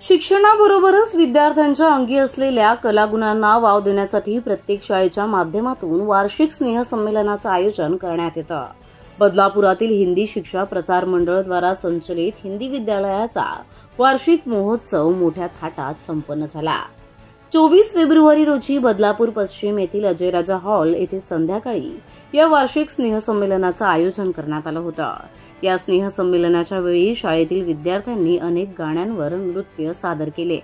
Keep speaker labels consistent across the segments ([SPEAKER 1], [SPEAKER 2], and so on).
[SPEAKER 1] शिक्षणाबरोबरच विद्यार्थ्यांच्या अंगी असलेल्या कलागुणांना वाव देण्यासाठी प्रत्येक शाळेच्या माध्यमातून वार्षिक स्नेहसंमेलनाचं आयोजन करण्यात येतं। बदलापुरातील हिंदी शिक्षा प्रसार मंडळ द्वारा संचलित हिंदी विद्यालयाचा वार्षिक महोत्सव मोठ्या थाटात संपन्न झाला। 24 फेब्रुवारी रोजी बदलापूर पश्चिम येथील अजय राजा हॉल येथे संध्याकाळी या वार्षिक स्नेहसंमेलनाचं आयोजन करण्यात आलं होतं। या स्नेहसंमेलनाच्या वेळी शाळेतील विद्यार्थ्यांनी अनेक गाण्यांवर नृत्य सादर केले,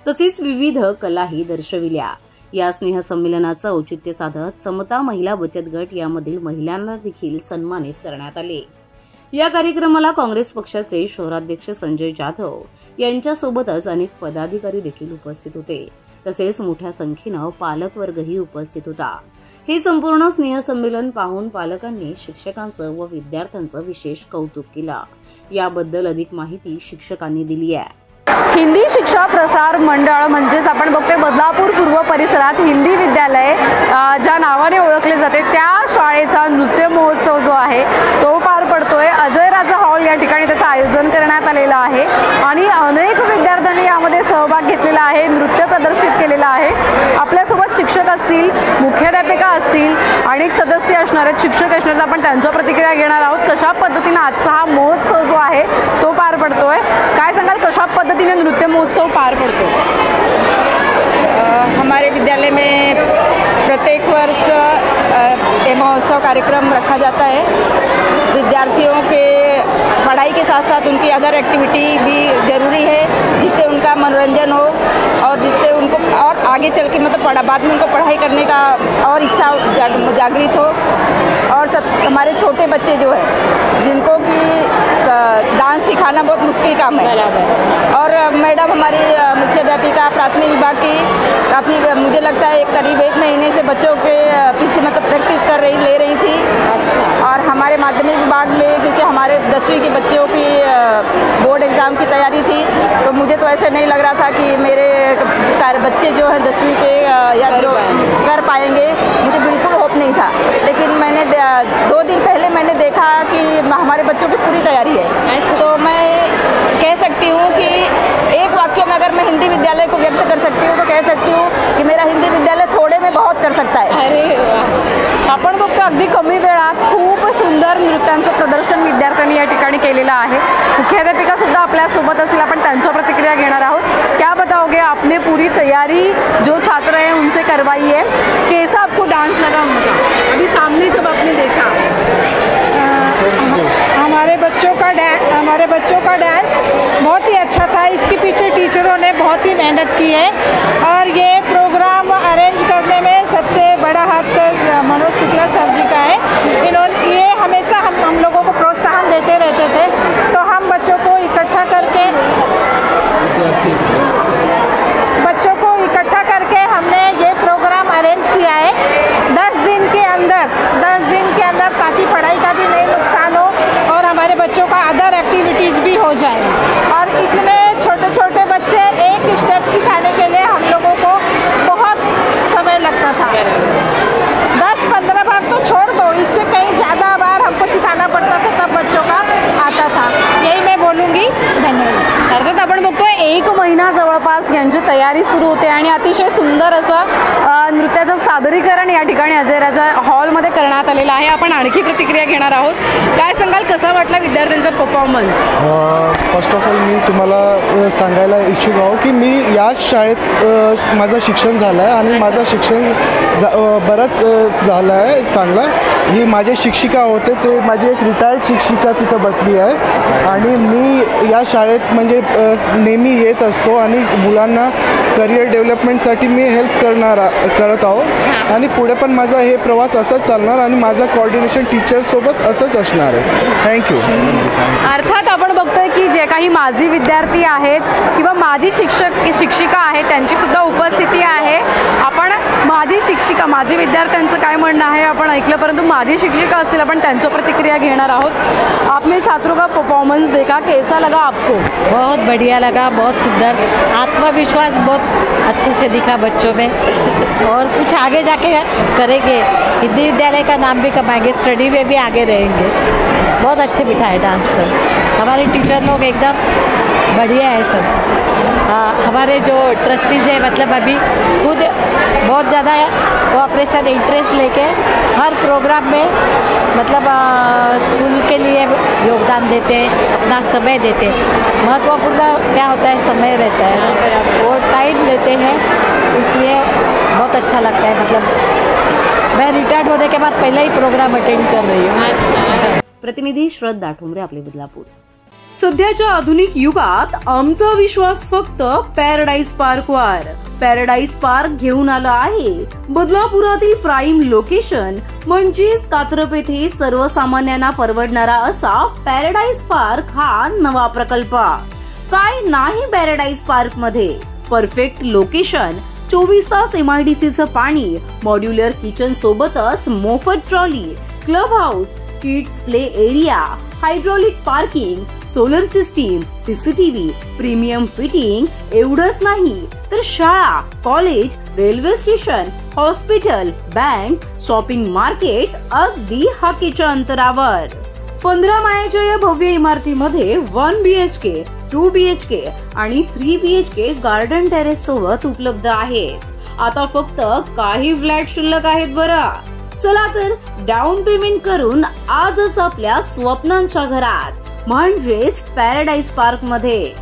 [SPEAKER 1] तसेच विविध कलाही दर्शविल्या। या स्नेहसंमेलनाचं औचित्य साधत समता महिला बचत गट यामधील महिलांना देखील सन्मानित करण्यात आले। या कार्यक्रमाला काँग्रेस पक्षाचे शहराध्यक्ष संजय जाधव यांच्यासोबतच अनेक पदाधिकारी देखील उपस्थित होते, तसेच मोठ्या संख्येनं पालकवर्गही उपस्थित होता। हे संपूर्ण स्नेहसंमेलन पाहून पालकांनी शिक्षकांचं व विद्यार्थ्यांचं विशेष कौतुक केलं। याबद्दल अधिक माहिती शिक्षकांनी दिली आहे।
[SPEAKER 2] हिंदी शिक्षा प्रसार मंडळ म्हणजेच आपण बघतोय बदलापूर पूर्व परिसरात हिंदी विद्यालय ज्या नावाने ओळखले जाते त्या शाळेचा नृत्य महोत्सव जो आहे तो पार पडतोय। अजय राजा हॉल या ठिकाणी त्याचं आयोजन करण्यात आलेलं आहे आणि अनेक विद्यार्थ्यांनी यामध्ये सहभाग घेतलेला आहे, नृत्य प्रदर्शित केलेलं आहे। आपल्यासोबत शिक्षक असतील, मुख्याध्यापिका असतील, अनेक सदस्य असणार आहेत, शिक्षक असणार आहेत, आपण त्यांच्या प्रतिक्रिया घेणार आहोत। कशा पद्धतीने आजचा हा महोत्सव जो आहे तो पार पडतोय, काय सांगाल, कशा पद्धतीने नृत्य महोत्सव पार पड़तो?
[SPEAKER 3] हमारे विद्यालय में प्रत्येक वर्ष ये महोत्सव कार्यक्रम रखा जाता है। विद्यार्थियों के पढ़ाई के साथ साथ उनकी अदर एक्टिविटी भी ज़रूरी है, जिससे उनका मनोरंजन हो और जिससे उनको और आगे चल के मतलब बाद में उनको पढ़ाई करने का और इच्छा जागृत हो। और सब हमारे छोटे बच्चे जो है जिनको कि डांस सिखाना बहुत मुश्किल काम है, और मैडम हमारी मुख्याध्यापिका प्राथमिक विभाग की काफ़ी मुझे लगता है करीब 1 महीने से बच्चों के पीछे मतलब प्रैक्टिस ले रही थी। और हमारे माध्यमिक विभाग में क्योंकि हमारे 10वीं के बच्चों की बोर्ड एग्ज़ाम की तैयारी थी, तो मुझे तो ऐसे नहीं लग रहा था कि मेरे बच्चे जो हैं 10वीं के या जो कर पाएंगे, मुझे बिल्कुल होप नहीं था। लेकिन मैंने 2 दिन पहले मैंने देखा कि हमारे बच्चों की पूरी तैयारी है। तो मैं कह सकती हूँ कि एक वाक्य में अगर मैं हिंदी विद्यालय को व्यक्त कर सकती हूँ तो कह सकती हूँ कि मेरा हिंदी विद्यालय थोड़े में बहुत कर सकता है।
[SPEAKER 2] अरे आपण बघतो अगदी कमी वेळात खूप सुंदर नृत्यांचं प्रदर्शन विद्यार्थ्यांनी या ठिकाणी केलेलं आहे। मुख्याध्यापिका सुद्धा आपल्या सोबत असतील, आपण त्यांच्या प्रतिक्रिया घेणार आहोत। क्या बताओगे, आपने पूरी तैयारी जो छात्र हैं उनसे करवाई है, कैसा आपको डांस लगा उनका अभी सामने जब आपने देखा?
[SPEAKER 4] हमारे बच्चों का डांस बहुत ही अच्छा था। इसके पीछे टीचरों ने बहुत ही मेहनत की है और ये प्रोग्राम अरेंज करने में सबसे बड़ा हाथ मनोज शुक्ला सर जी का है। ये हमेशा हम लोगों को प्रोत्साहन देते रहते थे, तो हम बच्चों को इकट्ठा करके हमने ये प्रोग्राम अरेंज किया है 10 दिन के अंदर, ताकि पढ़ाई का भी नहीं नुकसान हो और हमारे बच्चों का अदर एक्टिविटीज़ भी हो जाए। और इतने छोटे छोटे बच्चे एक स्टेप सिखाने के लिए हम लोगों को बहुत समय लगता था। 10-15 बार तो छोड़ दो, इससे कहीं ज़्यादा बार हमको सिखाना पड़ता था, तब बच्चों का आता था। यही मैं बोलूँगी। धन्यवाद।
[SPEAKER 2] अर्थात आपण बघतोय 1 महिना जवळपास यांची तयारी सुरू होते आणि अतिशय सुंदर असं नृत्याचं सादरीकरण या ठिकाणी अजय राजा हॉलमध्ये करण्यात आलेलं आहे। आपण आणखी प्रतिक्रिया घेणार आहोत। काय सांगाल, कसा वाटला विद्यार्थ्यांचा परफॉर्मन्स?
[SPEAKER 5] फर्स्ट ऑफ ऑल मी तुम्हाला सांगायला इच्छुक आहो की मी याच शाळेत माझं शिक्षण झालं आहे आणि माझं शिक्षण बरंच झालं आहे चांगला। ही माझे शिक्षिका होते, ते माझी एक रिटायर्ड शिक्षिका तिथं बसली आहे आणि मी या शाळेत म्हणजे नेहमी येत असतो आणि मुलांना करिअर डेव्हलपमेंटसाठी मी हेल्प करत आहो आणि पुढे पण माझा हे प्रवास असाच चालणार आणि माझा कोऑर्डिनेशन टीचरसोबत असंच असणार आहे। थँक्यू।
[SPEAKER 2] अर्थात आपण बघतोय की जे काही माजी विद्यार्थी आहेत किंवा माजी शिक्षिका आहेत त्यांची सुद्धा उपस्थिती आहे। आपण माजी विद्यार्थ्यांचं काय म्हणणं आहे आपण ऐकलं, परंतु माजी शिक्षिका असतील, आपण त्यांच्या प्रतिक्रिया घेणार आहोत। आपने छात्रों का परफॉर्मेंस देखा, कैसा लगा आपको?
[SPEAKER 6] बहुत बढ़िया लगा, बहुत सुंदर, आत्मविश्वास बहुत अच्छे से दिखा बच्चों में और कुछ आगे जाके करेंगे, हिंदी विद्यालय का नाम भी कमाएंगे, स्टडी में भी आगे रहेंगे। बहुत अच्छे बिठाए डांस सर, हमारे टीचर लोग एकदम बढ़िया है सब। हमारे जो ट्रस्टीज़ है मतलब अभी खुद बहुत ज़्यादा कोऑपरेशन इंटरेस्ट लेके हर प्रोग्राम में मतलब स्कूल के लिए योगदान देते हैं, अपना समय देते हैं। महत्वपूर्ण क्या होता है, समय रहता है, वो टाइम देते हैं, इसलिए बहुत अच्छा लगता है। मतलब मैं रिटायर्ड होने के बाद पहले ही प्रोग्राम अटेंड कर रही हूँ।
[SPEAKER 1] प्रतिनिधी श्रद्धा ठोंबरे, आपले बदलापूर। सध्याच्या आधुनिक युगात आमचा विश्वास फक्त पॅराडाईज पार्कवर। पॅराडाईज पार्क घेऊन आलं आहे बदलापुरातील प्राईम लोकेशन म्हणजेच कात्रप येथे सर्वसामान्यांना परवडणारा असा पॅराडाईज पार्क हा नवा प्रकल्प। काय नाही पॅराडाईज पार्क मध्ये, परफेक्ट लोकेशन, 24 तास MIDCचं पाणी, मॉड्युलर किचन सोबतच मोफत trolley, club house, kids play area, hydraulic parking, solar system, CCTV, premium fitting एवढंच नाही तर शाळा, college, railway station, hospital, bank, shopping market अगदी हाकेच्या अंतरावर। 15 माळ्याच्या या भव्य इमारतीमध्ये 1 BHK, 2 BHK आणि 3 BHK गार्डन टेरेस सोबत उपलब्ध आहे। आता फक्त काही फ्लॅट शिल्लक आहेत बरं। चला तर डाऊन पेमेंट करून आजच आपल्या स्वप्नांच्या घरात म्हणजेच पॅराडाईज पार्क मध्ये